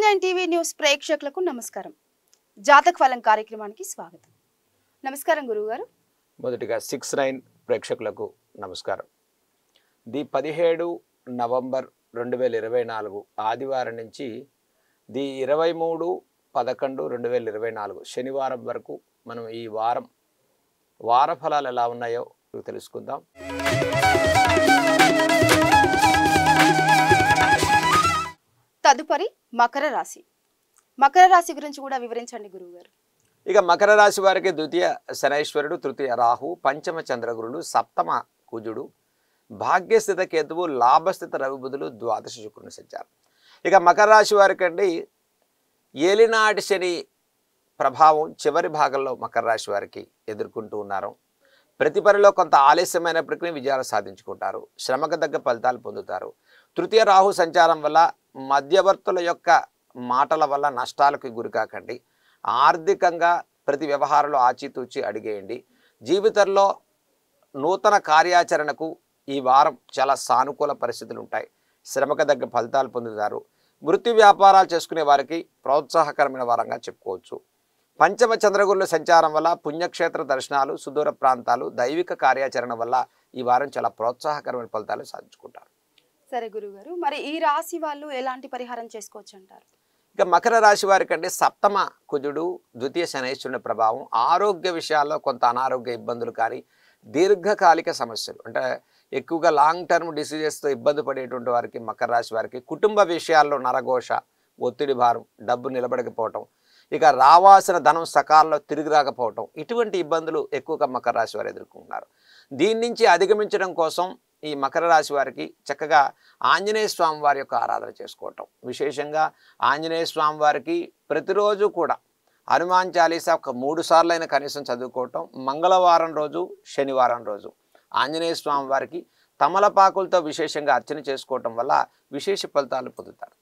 TV9 TV news ప్రేక్షకులకు నమస్కారం. జాతక ఫలం కార్యక్రమానికి స్వాగతం. నమస్కారం గురువుగారు. మొదటిగా 6-9 ప్రేక్షకులకు నమస్కారం. 17 నవంబర్ 2024 ఆదివారం నుంచి 23/11/2024 శనివారం వరకు మనం ఈ వార ఫలాలు ఎలా ఉన్నాయో తెలుసుకుందాం. తదుపరి మకర రాశి. మకర రాశి గురించి కూడా వివరించండి గురువుగారు. ఇక మకర రాశి వారికి ద్వితీయ శనైశ్వరుడు, తృతీయ రాహు, పంచమ చంద్రగురుడు, సప్తమ కుజుడు, భాగ్యస్థిత కేతువు, లాభస్థిత రవి బుధులు, ద్వాదశ శుక్రుని సంచారం. ఇక మకర రాశి వారికి అండి ఏలినాటి శని ప్రభావం చివరి భాగంలో మకర రాశి వారికి ఎదుర్కొంటూ ఉన్నారు. ప్రతి పనిలో కొంత ఆలస్యమైనప్పటికీ విజయాలు సాధించుకుంటారు. శ్రమకు తగ్గ ఫలితాలు పొందుతారు. తృతీయ రాహు సంచారం వల్ల మధ్యవర్తుల యొక్క మాటల వల్ల నష్టాలకు గురికాకండి. ఆర్థికంగా ప్రతి వ్యవహారంలో ఆచితూచి అడిగేయండి. జీవితంలో నూతన కార్యాచరణకు ఈ వారం చాలా సానుకూల పరిస్థితులు ఉంటాయి. శ్రమకు తగ్గ ఫలితాలు పొందుతారు. వృత్తి వ్యాపారాలు చేసుకునే వారికి ప్రోత్సాహకరమైన వారంగా చెప్పుకోవచ్చు. పంచమ చంద్రగురుల సంచారం వల్ల పుణ్యక్షేత్ర దర్శనాలు, సుదూర ప్రాంతాలు, దైవిక కార్యాచరణ వల్ల ఈ వారం చాలా ప్రోత్సాహకరమైన ఫలితాలు సాధించుకుంటారు. సరే గురువుగారు, మరి ఈ రాశి వాళ్ళు ఎలాంటి పరిహారం చేసుకోవచ్చు అంటారు? ఇక మకర రాశి వారి కంటే సప్తమ కుజుడు, ద్వితీయ శనైశ్వరుని ప్రభావం ఆరోగ్య విషయాల్లో కొంత అనారోగ్య ఇబ్బందులు కానీ దీర్ఘకాలిక సమస్యలు అంటే ఎక్కువగా లాంగ్ టర్మ్ డిసీజెస్తో ఇబ్బంది పడేటువంటి వారికి మకర రాశి వారికి కుటుంబ విషయాల్లో నరఘోష, ఒత్తిడి భారం, డబ్బు నిలబడకపోవటం, ఇక రావాల్సిన ధనం సకాలంలో తిరిగి రాకపోవటం, ఇటువంటి ఇబ్బందులు ఎక్కువగా మకర రాశి వారు ఎదుర్కొంటున్నారు. దీని నుంచి అధిగమించడం కోసం ఈ మకర రాశి వారికి చక్కగా ఆంజనేయ స్వామి వారి యొక్క ఆరాధన చేసుకోవటం, విశేషంగా ఆంజనేయ స్వామి వారికి ప్రతిరోజు కూడా హనుమాన్ చాలీసా ఒక 3 సార్లైన కనీసం చదువుకోవటం, మంగళవారం రోజు, శనివారం రోజు ఆంజనేయ స్వామి వారికి తమలపాకులతో విశేషంగా అర్చన చేసుకోవటం వల్ల విశేష ఫలితాలు పొందుతారు.